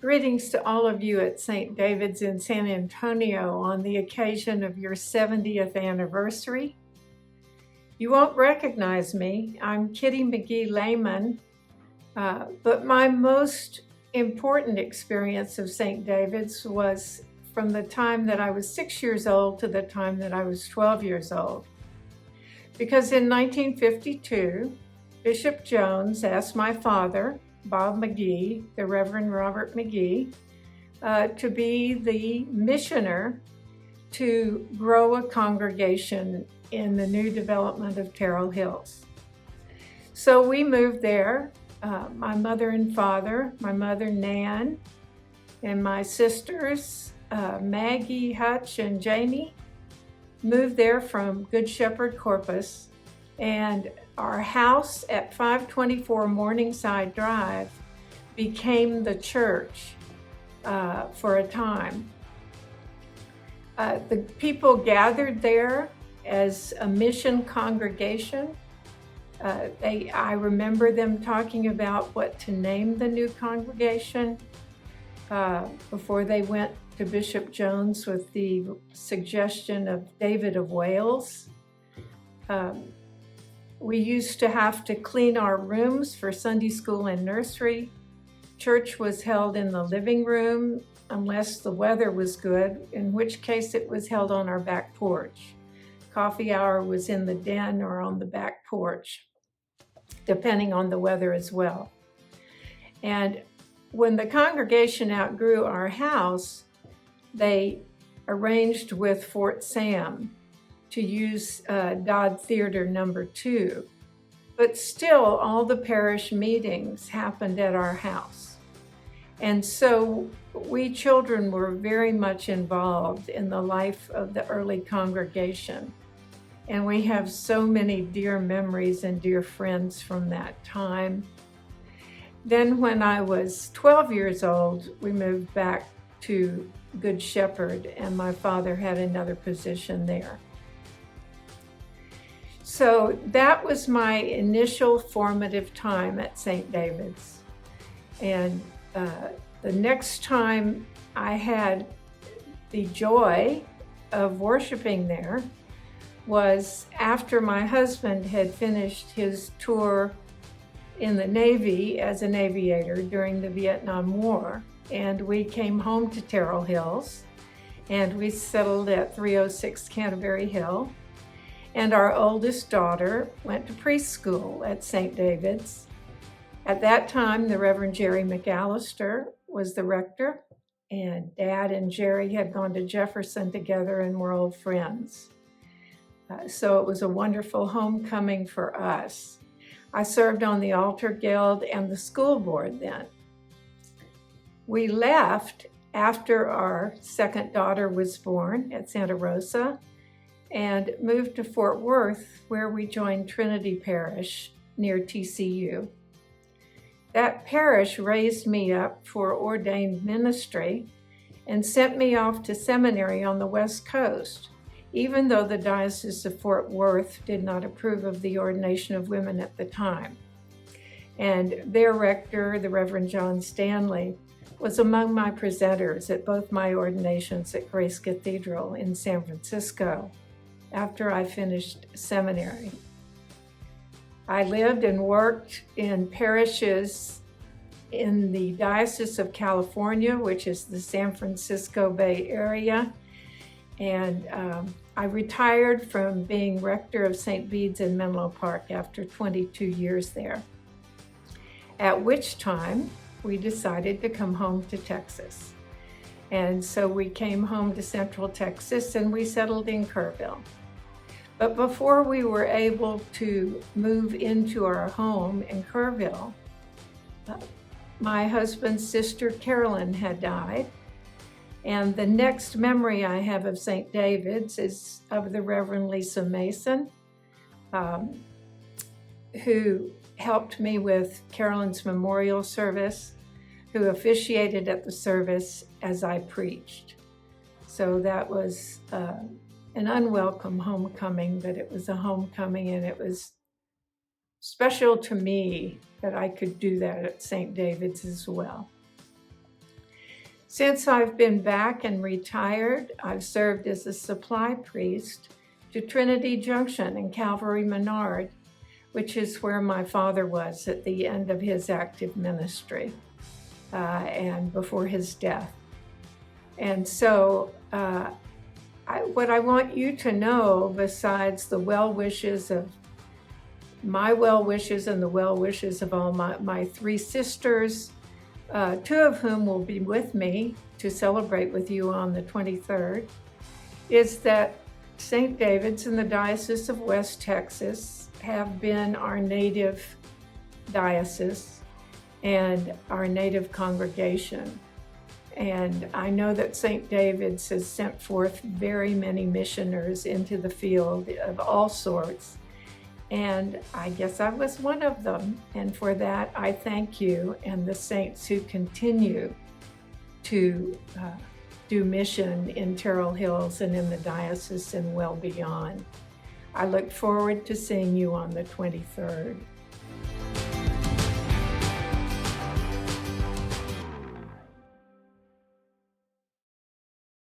Greetings to all of you at St. David's in San Antonio on the occasion of your 70th anniversary. You won't recognize me. I'm Kitty Lehman, but my most important experience of St. David's was from the time that I was 6 years old to the time that I was 12 years old. Because in 1952, Bishop Jones asked my father, Bob McGee, the Reverend Robert McGee, to be the missioner to grow a congregation in the new development of Terrell Hills. So we moved there, my mother and father, my mother Nan, and my sisters, Maggie, Hutch, and Jamie, moved there from Good Shepherd Corpus, and our house at 524 Morningside Drive became the church for a time. The people gathered there as a mission congregation. I remember them talking about what to name the new congregation before they went to Bishop Jones with the suggestion of David of Wales. We used to have to clean our rooms for Sunday school and nursery. Church was held in the living room unless the weather was good, in which case it was held on our back porch. Coffee hour was in the den or on the back porch, depending on the weather as well. And when the congregation outgrew our house, they arranged with Fort Sam to use Dodd Theater number 2. But still, all the parish meetings happened at our house. And so we children were very much involved in the life of the early congregation. And we have so many dear memories and dear friends from that time. Then when I was 12 years old, we moved back to Good Shepherd, and my father had another position there. So that was my initial formative time at St. David's. And the next time I had the joy of worshiping there was after my husband had finished his tour in the Navy as an aviator during the Vietnam War. And we came home to Terrell Hills, and we settled at 306 Canterbury Hill. And our oldest daughter went to preschool at St. David's. At that time, the Reverend Jerry McAllister was the rector, and Dad and Jerry had gone to Jefferson together and were old friends. So it was a wonderful homecoming for us. I served on the altar guild and the school board then. We left after our second daughter was born at Santa Rosa and moved to Fort Worth, where we joined Trinity Parish near TCU. That parish raised me up for ordained ministry and sent me off to seminary on the West Coast, even though the Diocese of Fort Worth did not approve of the ordination of women at the time. And their rector, the Reverend John Stanley, was among my presenters at both my ordinations at Grace Cathedral in San Francisco after I finished seminary. I lived and worked in parishes in the Diocese of California, which is the San Francisco Bay Area, and I retired from being rector of St. Bede's in Menlo Park after 22 years there, at which time we decided to come home to Texas. And so we came home to Central Texas and we settled in Kerrville. But before we were able to move into our home in Kerrville, my husband's sister Carolyn had died. And the next memory I have of St. David's is of the Reverend Lisa Mason, who helped me with Carolyn's memorial service, who officiated at the service as I preached. So that was an unwelcome homecoming, but it was a homecoming, and it was special to me that I could do that at St. David's as well. Since I've been back and retired, I've served as a supply priest to Trinity Junction and Calvary Menard, which is where my father was at the end of his active ministry and before his death. And so what I want you to know, besides the well wishes of my well wishes and the well wishes of all my three sisters, two of whom will be with me to celebrate with you on the 23rd, is that St. David's in the Diocese of West Texas have been our native diocese and our native congregation. And I know that St. David's has sent forth very many missioners into the field of all sorts. And I guess I was one of them. And for that, I thank you and the saints who continue to do mission in Terrell Hills and in the diocese and well beyond. I look forward to seeing you on the 23rd.